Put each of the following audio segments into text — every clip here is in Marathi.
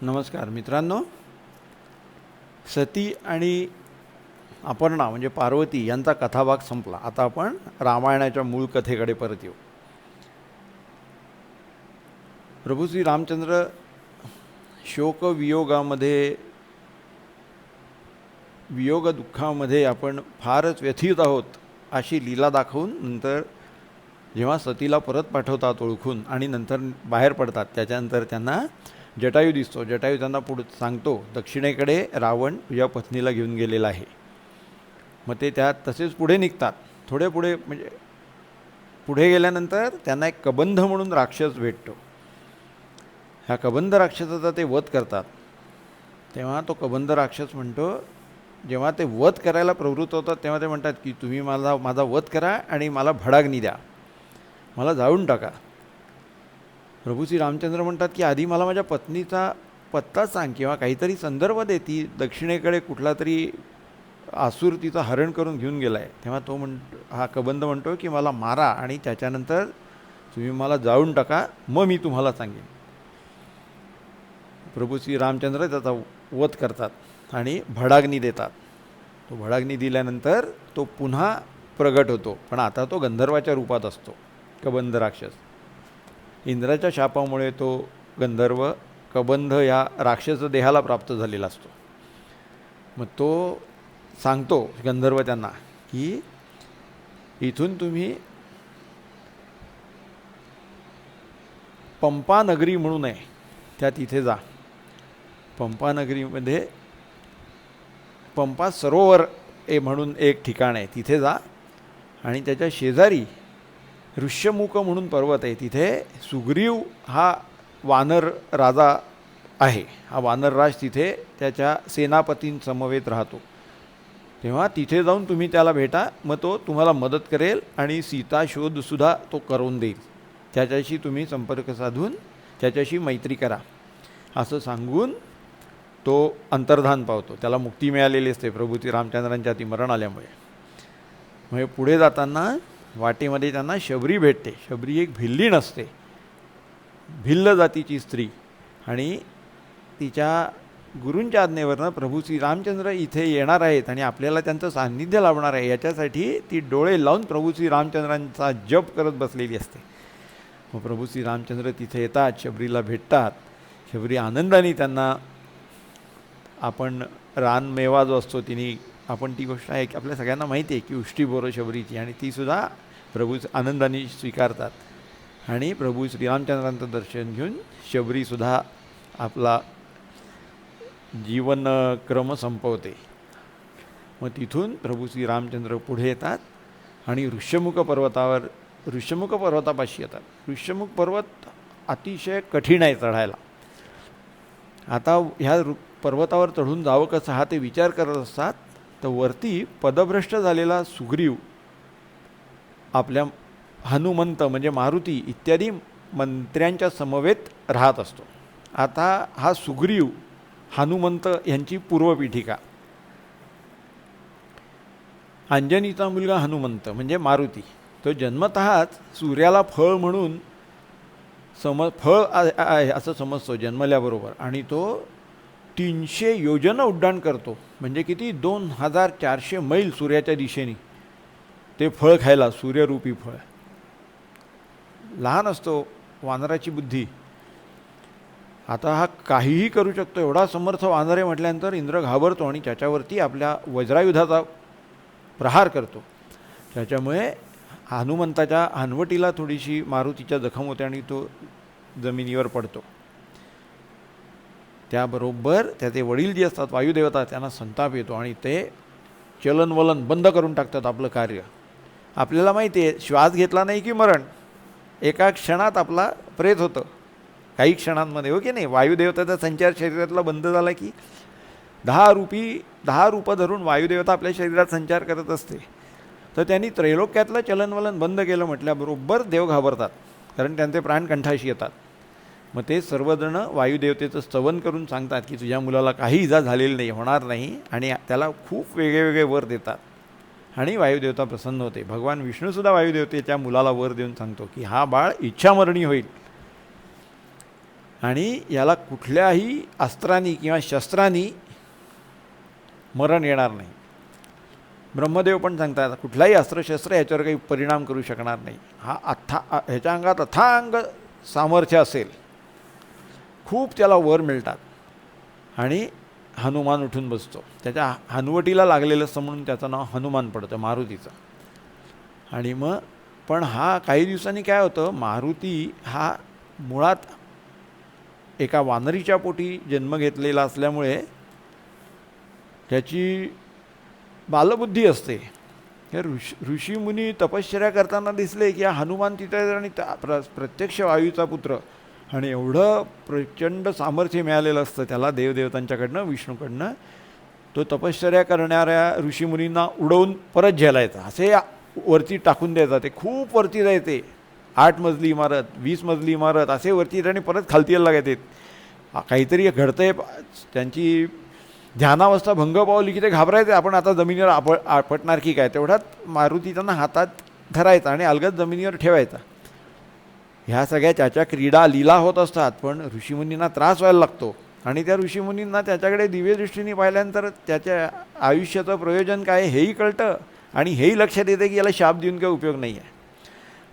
नमस्कार मित्रांनो. सती आणि अपर्णा म्हणजे पार्वती यांचा कथाभाग संपला. आता आपण रामायणाच्या मूळ कथेकडे परत येऊ. प्रभू श्री रामचंद्र शोकवियोगामध्ये वियोग दुःखामध्ये आपण फारच व्यथित आहोत अशी लीला दाखवून नंतर जेव्हा सतीला परत पाठवतात ओळखून आणि नंतर बाहेर पडतात, त्याच्यानंतर त्यांना जटायू दिसतो. जटायू त्यांना पुढे सांगतो, दक्षिणेकडे रावण तुझ्या पत्नीला घेऊन गेलेला आहे. मग ते त्यात तसेच पुढे निघतात. थोडे पुढे म्हणजे पुढे गेल्यानंतर त्यांना एक कबंध म्हणून राक्षस भेटतो. ह्या कबंध राक्षसाचा ते वध करतात. तेव्हा तो कबंध राक्षस म्हणतो, जेव्हा ते वध करायला प्रवृत्त होतात तेव्हा ते म्हणतात की तुम्ही माझा वध करा आणि मला भडाग्नी द्या, मला जाळून टाका. प्रभू श्री रामचंद्र म्हणतात की आधी मला माझ्या पत्नीचा पत्ता सांग किंवा काहीतरी संदर्भ दे, ती दक्षिणेकडे कुठला तरी आसूर तिचं हरण करून घेऊन गेला आहे. तेव्हा तो हा कबंध म्हणतो की मला मारा आणि त्याच्यानंतर तुम्ही मला जाळून टाका, मग मी तुम्हाला सांगेन. प्रभू श्री रामचंद्र त्याचा वध करतात आणि भडाग्नी देतात. तो भडाग्नी दिल्यानंतर तो पुन्हा प्रगट होतो, पण आता तो गंधर्वाच्या रूपात असतो. कबंध राक्षस इंद्राच्या शापामुळे तो गंधर्व कबंध या राक्षस देहाला प्राप्त झालेला असतो. मग तो सांगतो गंधर्व त्यांना की इथून तुम्ही पंपा नगरी म्हणून आहे त्या तिथे जा. पंपा नगरीमध्ये पंपा सरोवर म्हणून एक ठिकाण आहे, तिथे जा आणि त्याच्या शेजारी ऋष्यमुख म्हणून पर्वत आहे, तिथे सुग्रीव हा वानर राजा आहे. हा वानरराज तिथे त्याच्या सेनापतींसमवेत राहतो. तेव्हा तिथे जाऊन तुम्ही त्याला भेटा, मग तो तुम्हाला मदत करेल आणि सीता शोधसुद्धा तो करून देईल. त्याच्याशी तुम्ही संपर्क साधून त्याच्याशी मैत्री करा असं सांगून तो अंतर्धान पावतो. त्याला मुक्ती मिळालेली असते प्रभू श्री रामचंद्रांच्या ती मरण आल्यामुळे. म्हणजे पुढे जाताना वाटेमध्ये त्यांना शबरी भेटते. शबरी एक भिल्लीण असते, भिल्ल जातीची स्त्री, आणि तिच्या गुरूंच्या आज्ञेवरनं प्रभू श्री रामचंद्र इथे येणार आहेत आणि आपल्याला त्यांचं सान्निध्य लाभणार आहे याच्यासाठी ती डोळे लावून प्रभू श्री रामचंद्रांचा जप करत बसलेली असते. मग प्रभू श्री रामचंद्र तिथे येतात, शबरीला भेटतात. शबरी आनंदाने त्यांना आपण रानमेवा जो असतो तिने, आपण ती गोष्ट आहे की आपल्या सगळ्यांना माहिती आहे की उष्टी बोरं शबरीची, आणि तीसुद्धा प्रभू आनंदाने स्वीकारतात आणि प्रभू श्रीरामचंद्रांचं दर्शन घेऊन शबरीसुद्धा आपला जीवनक्रम संपवते. मग तिथून प्रभू श्रीरामचंद्र पुढे येतात आणि ऋष्यमुख पर्वतापाशी येतात. ऋष्यमुख पर्वत अतिशय कठीण आहे चढायला. आता ह्या पर्वतावर चढून जावं कसं हा ते विचार करत असतात, तर वरती पदभ्रष्ट झालेला सुग्रीव आपल्या हनुमंत म्हणजे मारुती इत्यादी मंत्र्यांच्या समवेत राहत असतो. आता हा सुग्रीव हनुमंत यांची पूर्वपीठिका, अंजनीचा मुलगा हनुमंत म्हणजे मारुती, तो जन्मतःच सूर्याला फळ म्हणून फळ आहे असं समजतो जन्मल्याबरोबर, आणि तो 300 योजन उड्डाण करतो. म्हणजे किती, 2400 मैल सूर्याच्या दिशेने ते फळ खायला, सूर्यरूपी फळ. लहान असतो, वानराची बुद्धी. आता हा काहीही करू शकतो, एवढा समर्थ वानर आहे म्हटल्यानंतर इंद्र घाबरतो आणि त्याच्यावरती आपल्या वज्रायुधाचा प्रहार करतो. त्याच्यामुळे हनुमंताच्या हनवटीला थोडीशी मारुतीच्या जखम होते आणि तो जमिनीवर पडतो. त्याबरोबर त्याचे वडील जे असतात वायुदेवता, त्यांना संताप येतो आणि ते चलनवलन बंद करून टाकतात आपलं कार्य. आपल्याला माहिती आहे, श्वास घेतला नाही की मरण, एका क्षणात आपला प्रेत होतं, काही क्षणांमध्ये, हो की नाही. वायुदेवताचा संचार शरीरातला बंद झाला की 10 रूपं धरून वायुदेवता आपल्या शरीरात संचार करत असते. तर त्यांनी त्रैलोक्यातलं चलनवलन बंद केलं म्हटल्याबरोबर देव घाबरतात, कारण त्यांचे प्राण कंठाशी येतात. मग ते सर्वजण वायुदेवतेचं स्तवन करून सांगतात की तुझ्या मुलाला काही इजा झालेली नाही, होणार नाही, आणि त्याला खूप वेगळे वर देतात आणि वायुदेवता प्रसन्न होते. भगवान विष्णूसुद्धा वायुदेवतेच्या मुलाला वर देऊन सांगतो की हा बाळ इच्छामरणी होईल. आणि याला कुठल्याही अस्त्रांनी किंवा शस्त्रांनी मरण येणार नाही. ब्रह्मदेव पण सांगतात कुठलाही अस्त्रशस्त्र याच्यावर काही परिणाम करू शकणार नाही. हा ह्याच्या अंगात अथांग सामर्थ्य असेल, खूप त्याला वर मिळतात. आणि हनुमान उठून बसतो. त्याच्या हनुवटीला लागलेलं असतं म्हणून त्याचं नाव हनुमान पडतं, मारुतीचं. आणि मग पण हा काही दिवसांनी काय होतं, मारुती हा मुळात एका वानरीच्या पोटी जन्म घेतलेला असल्यामुळे त्याची बालबुद्धी असते. हे ऋषीमुनी तपश्चर्या करताना दिसले की हनुमान तिथे आणि प्रत्यक्ष वायूचा पुत्र, आणि एवढं प्रचंड सामर्थ्य मिळालेलं असतं त्याला देवदेवतांच्याकडनं, विष्णूकडनं. तो तपश्चर्या करणाऱ्या ऋषीमुनींना उडवून परत झेलायचा, असे वरती टाकून द्यायचा. ते खूप वरती जायचे, 8 मजली इमारत, 20 मजली इमारत, असे वरती आणि परत खालती यायला लागायचे. काहीतरी घडतंय, त्यांची ध्यानावस्था भंग पावली की ते घाबरायचे, आपण आता जमिनीवर आपटणार की काय. तेवढ्यात मारुती त्यांना हातात धरायचा आणि अलगद जमिनीवर ठेवायचा. ह्या सगळ्या त्याच्या क्रीडा लीला होत असतात, पण ऋषीमुनींना त्रास व्हायला लागतो. आणि त्या ऋषीमुनींना त्याच्याकडे दिव्यदृष्टीने पाहिल्यानंतर त्याच्या आयुष्याचं प्रयोजन काय हेही कळतं, आणि हेही लक्षात येतं की याला शाप देऊन काही उपयोग नाही आहे.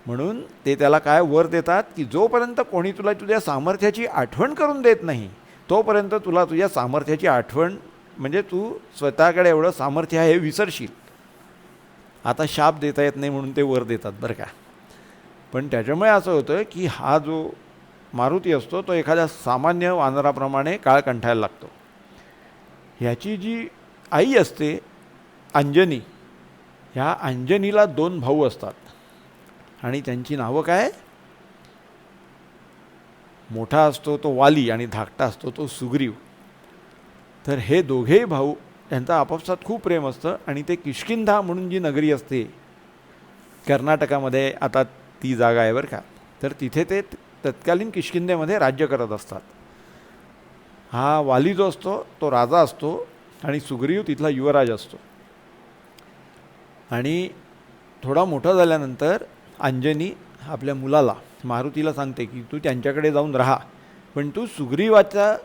म्हणून ते त्याला काय वर देतात की जोपर्यंत कोणी तुला तुझ्या सामर्थ्याची आठवण करून देत नाही तोपर्यंत तुला तुझ्या सामर्थ्याची आठवण, म्हणजे तू स्वतःकडे एवढं सामर्थ्य आहे हे विसरशील. आता शाप देता येत नाही म्हणून ते वर देतात बरं का. पण त्याच्यामुळे असं होतं की हा जो मारुती असतो तो एखाद्या सामान्य वानराप्रमाणे काळ कंठायला लागतो. ह्याची जी आई असते अंजनी, ह्या अंजनीला 2 भाऊ असतात आणि त्यांची नावं काय, मोठा असतो तो वाली आणि धाकटा असतो तो सुग्रीव. तर हे दोघेही भाऊ, त्यांचं आपापसात खूप प्रेम असतं. आणि ते किष्किंधा म्हणून जी नगरी असते कर्नाटकामध्ये, आता ती जागा आहे बरं का, तर तिथे ते तत्कालीन किष्किंधेमध्ये राज्य करत असतात. हा वाली जो असतो तो राजा असतो आणि सुग्रीव तिथला युवराज असतो. आणि थोडा मोठा झाल्यानंतर अंजनी आपल्या मुलाला मारुतीला सांगते की तू त्यांच्याकडे जाऊन राहा, पण तू सुग्रीवाच्या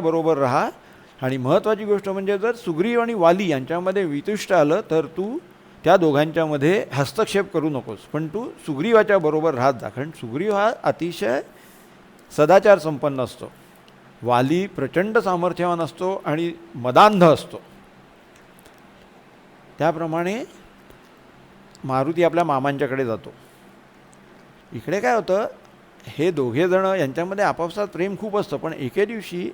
बरोबर राहा. आणि महत्त्वाची गोष्ट म्हणजे जर सुग्रीव आणि वाली यांच्यामध्ये वितुष्ट आलं तर तू त्या दोघांच्यामध्ये हस्तक्षेप करू नकोस, पण तू सुग्रीवाच्या बरोबर राहत जा. कारण सुग्रीव हा अतिशय सदाचार संपन्न असतो, वाली प्रचंड सामर्थ्यवान असतो आणि मदांध असतो. त्याप्रमाणे मारुती आपल्या मामांच्याकडे जातो. इकडे काय होतं, हे दोघेजण यांच्यामध्ये आपापसात प्रेम खूप असतं. पण एके दिवशी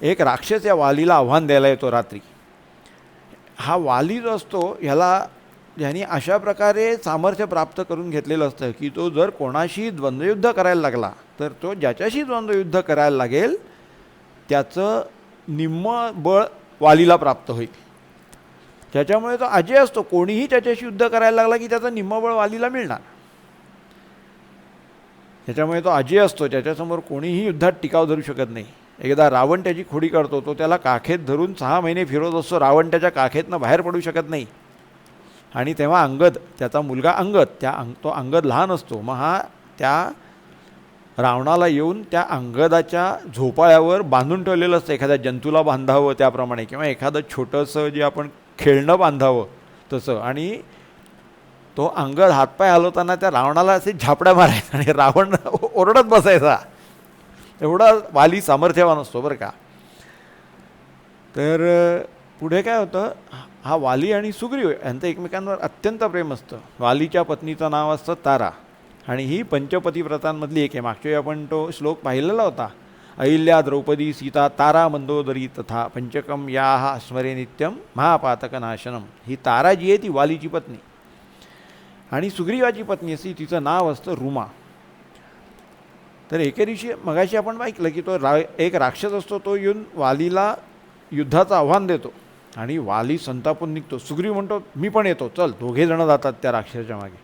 एक राक्षस या वालीला आव्हान द्यायला येतो रात्री. हा वाली जो असतो ह्यानी अशा प्रकारे सामर्थ्य प्राप्त करून घेतलेलं असतं की तो जर कोणाशी द्वंद्वयुद्ध करायला लागला तर तो ज्याच्याशी द्वंद्वयुद्ध करायला लागेल त्याचं निम्म बळ वालीला प्राप्त होईल. त्याच्यामुळे तो अजय असतो, कोणीही त्याच्याशी युद्ध करायला लागला की त्याचं निम्म बळ वालीला मिळणार. त्याच्यामुळे तो अजय असतो, त्याच्यासमोर कोणीही युद्धात टिकाव धरू शकत नाही. एकदा रावण त्याची खोडी काढतो, तो त्याला काखेत धरून 6 महिने फिरवत असतो. रावण त्याच्या काखेतनं बाहेर पडू शकत नाही. आणि तेव्हा अंगद, त्याचा मुलगा अंगद, तो अंगद लहान असतो. मग हा त्या रावणाला येऊन त्या अंगदाच्या झोपाळ्यावर बांधून ठेवलेलं असतं, एखाद्या जंतूला बांधावं त्याप्रमाणे, किंवा एखादं छोटंसं जे आपण खेळणं बांधावं तसं. आणि तो अंगद हातपाय हलवताना त्या रावणाला असे झापड्या मारायचा आणि रावण ओरडत बसायचा. एवढा वाली सामर्थ्यवान असतो बरं का. तर पुढे काय होतं, हा वाली आणि सुग्रीव यांचं एकमेकांवर अत्यंत प्रेम असतं. वालीच्या पत्नीचं नाव असतं तारा, आणि ही पंचपतिव्रतांमधली एक आहे. मागच्या वेळी आपण तो श्लोक पाहिलेला होता, अहिल्या द्रौपदी सीता तारा मंदोदरी तथा पंचकम या स्मरे नित्यम महापातकनाशनम. ही तारा जी आहे ती वालीची पत्नी, आणि सुग्रीवाची पत्नी असती तिचं नाव असतं रुमा. तर एके दिवशी मगाशी आपण ऐकलं की तो एक राक्षस असतो, तो येऊन वालीला युद्धाचं आव्हान देतो आणि वाली संतापून निघतो. सुग्रीव म्हणतो मी पण येतो, चल. दोघे जण जातात त्या राक्षसाच्या मागे.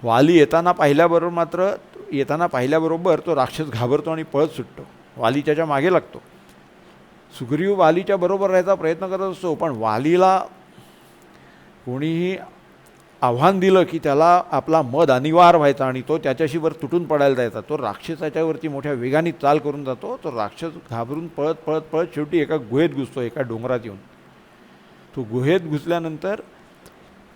वाली येताना पाहिल्याबरोबर तो राक्षस घाबरतो आणि पळत सुटतो. वाली त्याच्या मागे लागतो. सुग्रीव वालीच्या बरोबर राहायचा प्रयत्न करत असतो, पण वालीला कोणीही आव्हान दिलं की त्याला आपला मद अनिवार्य व्हायचा आणि तो त्याच्याशी वर तुटून पडायला जायचा. तो राक्षसाच्यावरती मोठ्या वेगाने चाल करून जातो. तो राक्षस घाबरून पळत पळत पळत शेवटी एका गुहेत घुसतो, एका डोंगरात येऊन. तो गुहेत घुसल्यानंतर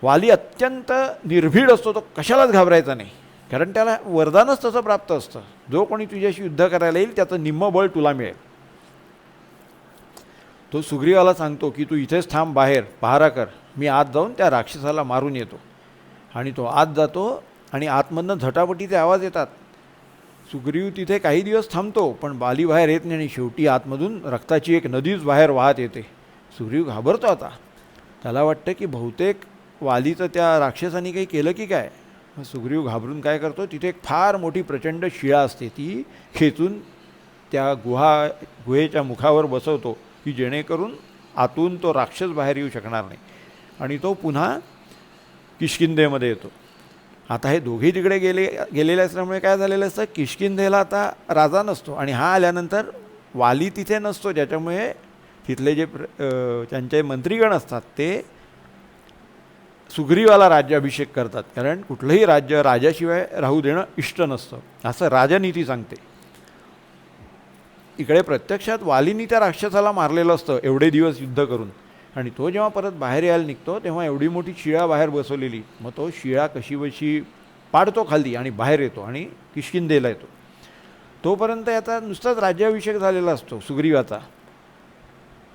वाली अत्यंत निर्भीड असतो. तो कशालाच घाबरायचा नाही, कारण त्याला वरदानच तसं प्राप्त असतं, जो कोणी तुझ्याशी युद्ध करायला येईल त्याचं निम्म बळ तुला मिळेल. तो सुग्रीवाला सांगतो की तू इथेच थांब, बाहेर पहारा कर, मी आत जाऊन त्या राक्षसाला मारून येतो. आणि तो आत जातो आणि आतमधनं झटापटीचे आवाज येतात. सुग्रीव तिथे काही दिवस थांबतो, पण बाली बाहेर येत नाही आणि शेवटी आतमधून रक्ताची एक नदीच बाहेर वाहत येते. सुग्रीव घाबरतो. आता त्याला वाटतं की बहुतेक वालीचं त्या राक्षसाने काही केलं की काय. मग सुग्रीव घाबरून काय करतो, तिथे एक फार मोठी प्रचंड शिळा असते, ती खेचून त्या गुहेच्या मुखावर बसवतो की जेणेकरून आतून तो राक्षस बाहेर येऊ शकणार नाही. आणि तो पुन्हा किष्किंधेमध्ये येतो. आता हे दोघेही तिकडे गेलेले असल्यामुळे काय झालेलं असतं, किष्किंधेला आता राजा नसतो आणि हा आल्यानंतर वाली तिथे नसतो, ज्याच्यामुळे तिथले जे त्यांचे मंत्रीगण असतात ते सुग्रीवाला राज्याभिषेक करतात, कारण कुठलंही राज्य राजाशिवाय राहू देणं इष्ट नसतं, असं राजनीती सांगते. इकडे प्रत्यक्षात वालीनी त्या राक्षसाला मारलेलं असतं एवढे दिवस युद्ध करून, आणि तो जेव्हा परत बाहेर यायला निघतो तेव्हा एवढी मोठी शिळा बाहेर बसवलेली. मग तो शिळा कशीबशी पाडतो खाली आणि बाहेर येतो आणि किष्किंधेला येतो. तोपर्यंत याचा नुसताच राज्याभिषेक झालेला असतो सुग्रीवाचा.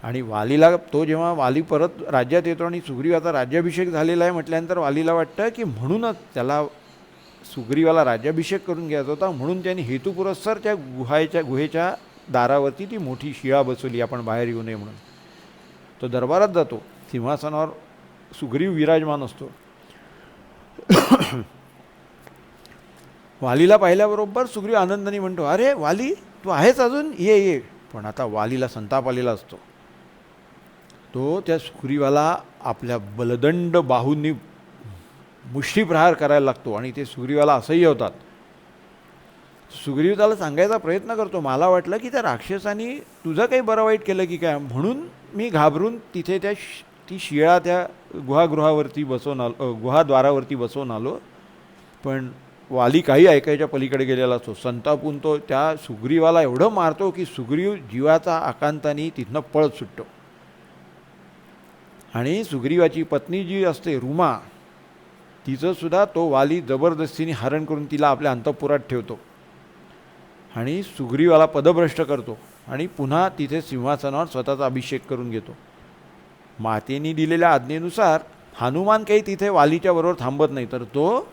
आणि वालीला तो जेव्हा वाली परत राज्यात येतो आणि सुग्रीवाचा राज्याभिषेक झालेला आहे म्हटल्यानंतर वालीला वाटतं की म्हणूनच त्याला सुग्रीवाला राज्याभिषेक करून घ्यायचा होता, म्हणून त्यांनी हेतुपुरस्सर त्या गुहेच्या दारावरती ती मोठी शिळा बसवली, आपण बाहेर येऊ नये म्हणून. तो दरबारात जातो. सिंहासनावर सुग्रीव विराजमान असतो. वालीला पाहिल्याबरोबर सुग्रीव आनंदाने म्हणतो, अरे वाली तू आहेस अजून, ये ये. पण आता वालीला संताप आलेला असतो. तो त्या सुग्रीवाला आपल्या बलदंड बाहूंनी मुष्टीप्रहार करायला लागतो आणि ते सुग्रीवाला असह्य होतात. सुग्रीव त्याला सांगायचा प्रयत्न करतो, मला वाटलं की त्या राक्षसानी तुझं काही बरं वाईट केलं की काय, म्हणून मी घाबरून तिथे ती शिळा त्या गुहागृहावरती बसवून आलो, गुहाद्वारावरती बसवून आलो. पण वाली काही ऐकायच्या पलीकडे गेलेला असतो. संतापून तो त्या सुग्रीवाला एवढं मारतो की सुग्रीव जीवाचा आकांताने तिथनं पळत सुटतो. आणि सुग्रीवाची पत्नी जी असते रुमा, तिचंसुद्धा तो वाली जबरदस्तीने हरण करून तिला आपल्या अंतःपुरात ठेवतो आणि सुग्रीवाला पदभ्रष्ट करतो आणि पुन्हा तिथे सिंहासनावर स्वतःचा अभिषेक करून घेतो. मातेने दिलेल्या आज्ञेनुसार हनुमान काही तिथे वालीच्या बरोबर थांबत नाही, तर तो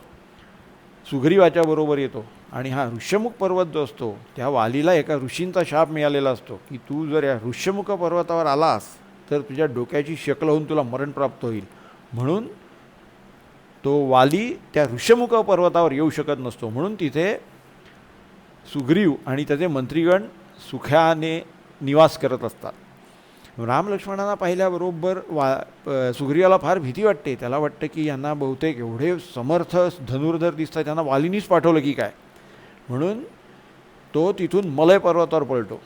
सुग्रीवाच्या बरोबर येतो. आणि हा ऋष्यमुख पर्वत जो असतो, त्या वालीला एका ऋषींचा शाप मिळालेला असतो की तू जर या ऋष्यमुख पर्वतावर आलास तर तुझ्या डोक्याची शकल होऊन तुला मरण प्राप्त होईल. म्हणून तो वाली त्या ऋष्यमुख पर्वतावर येऊ शकत नसतो. म्हणून तिथे सुग्रीव आणि त्याचे मंत्रीगण सुखाने निवास करत असतात. राम लक्ष्मणांना पाहिल्याबरोबर सुग्रीवाला फार भीती वाटते. त्याला वाटतं की यांना बहुतेक एवढे समर्थ धनुर्धर दिसतात, त्यांना वालीनीच पाठवलं की काय. म्हणून तो तिथून मलय पर्वतावर पळतो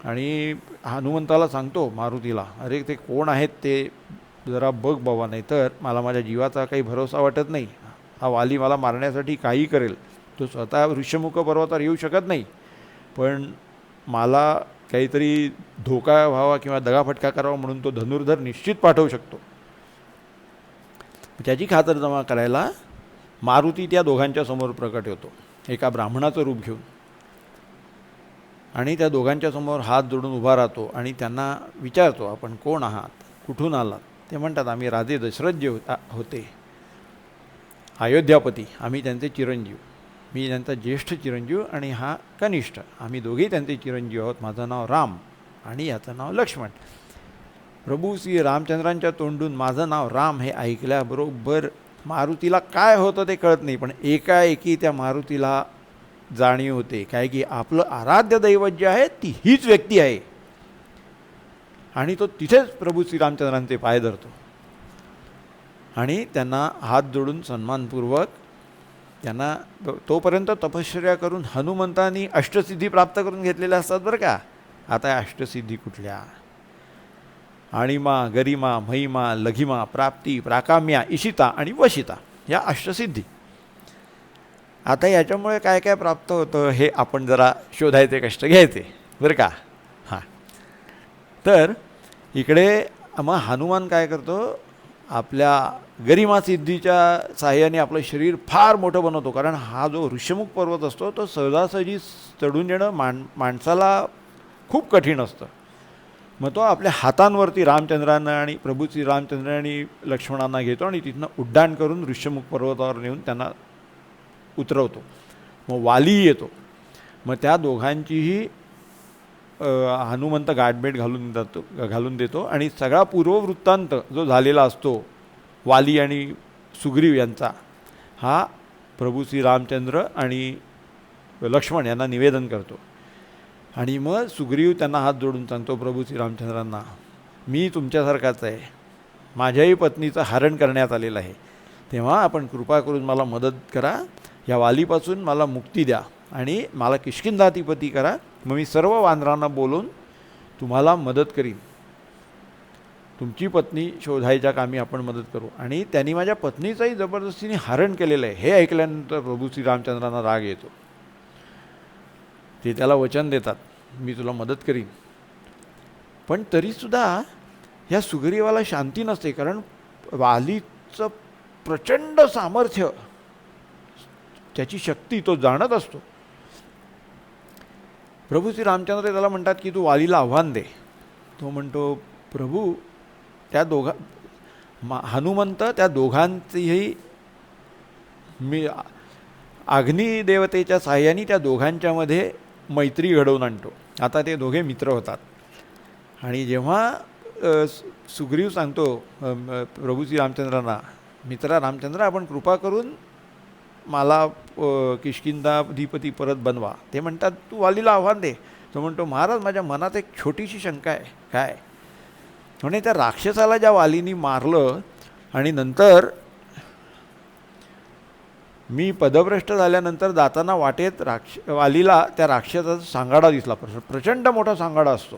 आणि हनुमंताला सांगतो, मारुतीला, अरे ते कोण आहेत ते जरा बघ बाबा, नाही तर मला माझ्या जीवाचा काही भरोसा वाटत नाही. हा वाली मला मारण्यासाठी काही करेल. तो स्वतः ऋष्यमुख पर्वतावर येऊ शकत नाही, पण मला काहीतरी धोका व्हावा किंवा दगाफटका करावा म्हणून तो धनुर्धर निश्चित पाठवू शकतो. त्याची खातरजमा करायला मारुती त्या दोघांच्या समोर प्रकट होतो, एका ब्राह्मणाचं रूप घेऊन. आणि त्या दोघांच्या समोर हात जोडून उभा राहतो आणि त्यांना विचारतो, आपण कोण आहात, कुठून आलात. ते म्हणतात, आम्ही राजे दशरथ जे होते अयोध्यापती, आम्ही त्यांचे चिरंजीव. मी त्यांचा ज्येष्ठ चिरंजीव आणि हा कनिष्ठ, आम्ही दोघेही त्यांचे चिरंजीव आहोत. माझं नाव राम आणि याचं नाव लक्ष्मण. प्रभू श्री रामचंद्रांच्या तोंडून माझं नाव राम हे ऐकल्याबरोबर मारुतीला काय होतं ते कळत नाही, पण एकाएकी त्या मारुतीला जाणीव होते काय की आपलं आराध्य दैवत जे आहे ती हीच व्यक्ती आहे. आणि तो तिथेच प्रभू श्रीरामचंद्रांचे पाय धरतो आणि त्यांना हात जोडून सन्मानपूर्वक त्यांना, तोपर्यंत तपश्चर्या करून हनुमंतांनी अष्टसिद्धी प्राप्त करून घेतलेल्या असतात बरं का. आता अष्टसिद्धी कुठल्या, आणिमा, गरिमा, महिमा, लघिमा, प्राप्ती, प्राकाम्या, इशिता आणि वशिता, या अष्टसिद्धी. आता याच्यामुळे काय काय प्राप्त होतं हे आपण जरा शोधायचे कष्ट घ्यायचे बरं का. हां, तर इकडे मग हनुमान काय करतो, आपल्या गरिमा सिद्धीच्या साह्याने आपलं शरीर फार मोठं बनवतो. कारण हा जो ऋषमुख पर्वत असतो तो सहजासहजी चढून येणं माणसाला खूप कठीण असतं. मग तो आपल्या हातांवरती रामचंद्रांना आणि प्रभू श्री रामचंद्र आणि लक्ष्मणांना घेतो आणि तिथनं उड्डाण करून ऋषमुख पर्वतावर नेऊन त्यांना उतरवतो. मग वाली येतो, मग त्या दोघांचीही हनुमंत गाठभेट घालून देतो आणि सगळा पूर्ववृत्तांत जो झालेला असतो वाली आणि सुग्रीव यांचा, हा प्रभू श्री रामचंद्र आणि लक्ष्मण यांना निवेदन करतो. आणि मग सुग्रीव त्यांना हात जोडून सांगतो प्रभू श्री रामचंद्रांना, मी तुमच्यासारखाच आहे, माझ्याही पत्नीचं हरण करण्यात आलेलं आहे, तेव्हा आपण कृपा करून मला मदत करा, या वालीपासून मला मुक्ती द्या आणि मला किष्किंधाधिपती करा. मग मी सर्व वानरांना बोलून तुम्हाला मदत करीन, तुमची पत्नी शोधायच्या कामी आपण मदत करू. आणि त्यांनी माझ्या पत्नीचंही जबरदस्तीने हरण केलेलं आहे हे ऐकल्यानंतर प्रभू श्री रामचंद्रांना राग येतो. ते त्याला वचन देतात, मी तुला मदत करीन. पण तरीसुद्धा ह्या सुग्रीवाला शांती नसते, कारण वालीचं प्रचंड सामर्थ्य, त्याची शक्ती तो जाणत असतो. प्रभू श्री रामचंद्र त्याला म्हणतात की तू वालीला आव्हान दे. तो म्हणतो, प्रभू त्या हनुमंत त्या दोघांचीही मी अग्निदेवतेच्या साह्याने त्या दोघांच्यामध्ये मैत्री घडवून आणतो. आता ते दोघे मित्र होतात. आणि जेव्हा सुग्रीव सांगतो प्रभू श्री रामचंद्रांना, मित्रा रामचंद्र आपण कृपा करून मला किष्किंधाधिपती परत बनवा, ते म्हणतात तू वालीला आव्हान दे. तो म्हणतो, महाराज माझ्या मनात एक छोटीशी शंका आहे. काय म्हणे, त्या राक्षसाला ज्या वालीनी मारलं आणि नंतर मी पदभ्रष्ट झाल्यानंतर जाताना वाटेत वालीला त्या राक्षसाचा सांगाडा दिसला. प्रचंड मोठा सांगाडा असतो.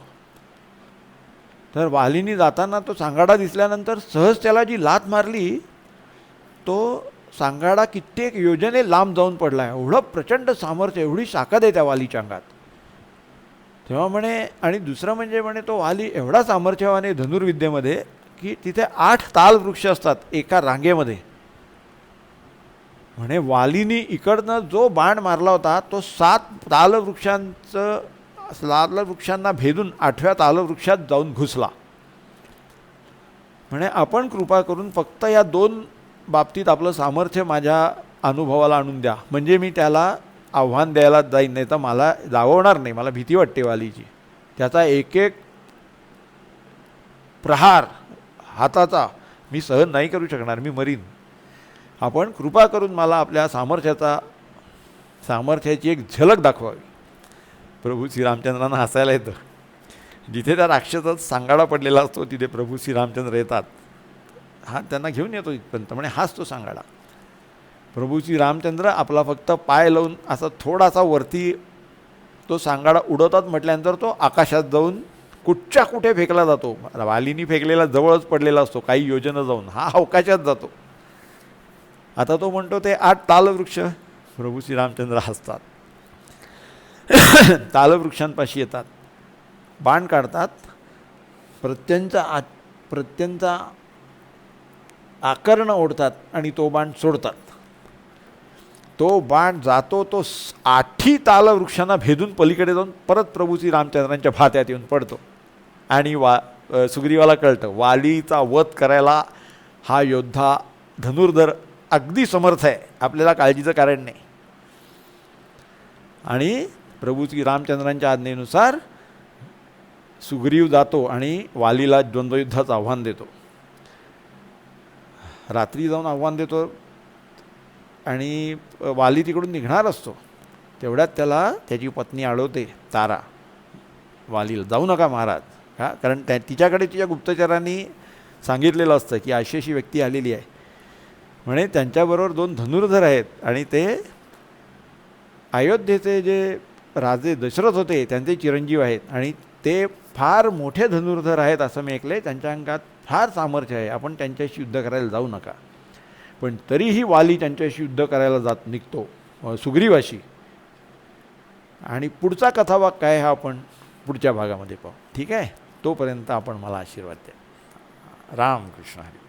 तर वालीनी जाताना तो सांगाडा दिसल्यानंतर सहज त्याला जी लाथ मारली, तो सांगाडा कित्येक योजने लांब जाऊन पडला आहे. एवढं प्रचंड सामर्थ्य, एवढी ताकद आहे त्या वालीच्या अंगात. तेव्हा म्हणे, आणि दुसरं म्हणजे म्हणे तो वाली एवढा सामर्थ्यवान आहे धनुर्विद्येमध्ये की तिथे 8 ताल वृक्ष असतात एका रांगेमध्ये. म्हणे वालीनी इकडनं जो बाण मारला होता तो 7 तालवृक्षांना भेदून 8व्या तालवृक्षात जाऊन घुसला. म्हणे आपण कृपा करून फक्त या 2 बाबतीत आपलं सामर्थ्य माझ्या अनुभवाला आणून द्या, म्हणजे मी त्याला आव्हान द्यायला जाईन, नाही तर मला जाववणार नाही, मला भीती वाटते वालीची. त्याचा एक एक प्रहार हाताचा मी सहन नाही करू शकणार, मी मरीन. आपण कृपा करून मला आपल्या सामर्थ्याची एक झलक दाखवावी. प्रभू श्रीरामचंद्रांना हसायला येतं. जिथे त्या राक्षसाचा सांगाडा पडलेला असतो तिथे प्रभू श्रीरामचंद्र येतात. हा त्यांना घेऊन येतो इथपर्यंत, म्हणे हाच तो सांगाडा. प्रभू श्रीरामचंद्र आपला फक्त पाय लावून असा थोडासा वरती तो सांगाडा उडवतात, म्हटल्यानंतर तो आकाशात जाऊन कुठच्या कुठे फेकला जातो. वालीनी फेकलेला जवळच पडलेला असतो, काही योजना जाऊन हा अवकाशात जातो. आता तो म्हणतो ते 8 तालवृक्ष. प्रभू श्रीरामचंद्र हसतात. तालवृक्षांपाशी येतात, बाण काढतात, प्रत्यंचा आकर्ण ओढतात आणि तो बाण सोडतात. तो बाण जातो तो 8ही तालवृक्षांना भेदून पलीकडे जाऊन परत प्रभू श्री रामचंद्रांच्या भात्यात येऊन पडतो. आणि सुग्रीवाला कळतं वालीचा वध करायला हा योद्धा धनुर्धर अगदी समर्थ आहे, आपल्याला काळजीचं कारण नाही. आणि प्रभू श्री रामचंद्रांच्या आज्ञेनुसार सुग्रीव जातो आणि वालीला द्वंद्वयुद्धाचं आव्हान देतो. रात्री जाऊन आव्हान देतो आणि वाली तिकडून निघणार असतो. तेवढ्यात त्याला त्याची पत्नी अडवते, तारा, वालीला जाऊ नका महाराज. का? कारण तिच्याकडे तिच्या गुप्तचरांनी सांगितलेलं असतं की अशी अशी व्यक्ती आलेली आहे. म्हणे त्यांच्याबरोबर 2 धनुर्धर आहेत आणि ते अयोध्येचे जे राजे दशरथ होते त्यांचे चिरंजीव आहेत आणि ते फार मोठे धनुर्धर आहेत असं मी ऐकले. त्यांच्या अंगात फार सामर्थ्य आहे, आपण त्यांच्याशी युद्ध करायला जाऊ नका. पण तरीही वाली त्यांच्याशी युद्ध करायला निघतो सुग्रीवाशी. आणि पुढचा कथाभाग काय हा आपण पुढच्या भागामध्ये पाहू. ठीक आहे, तोपर्यंत आपण मला आशीर्वाद द्या. रामकृष्ण हरी.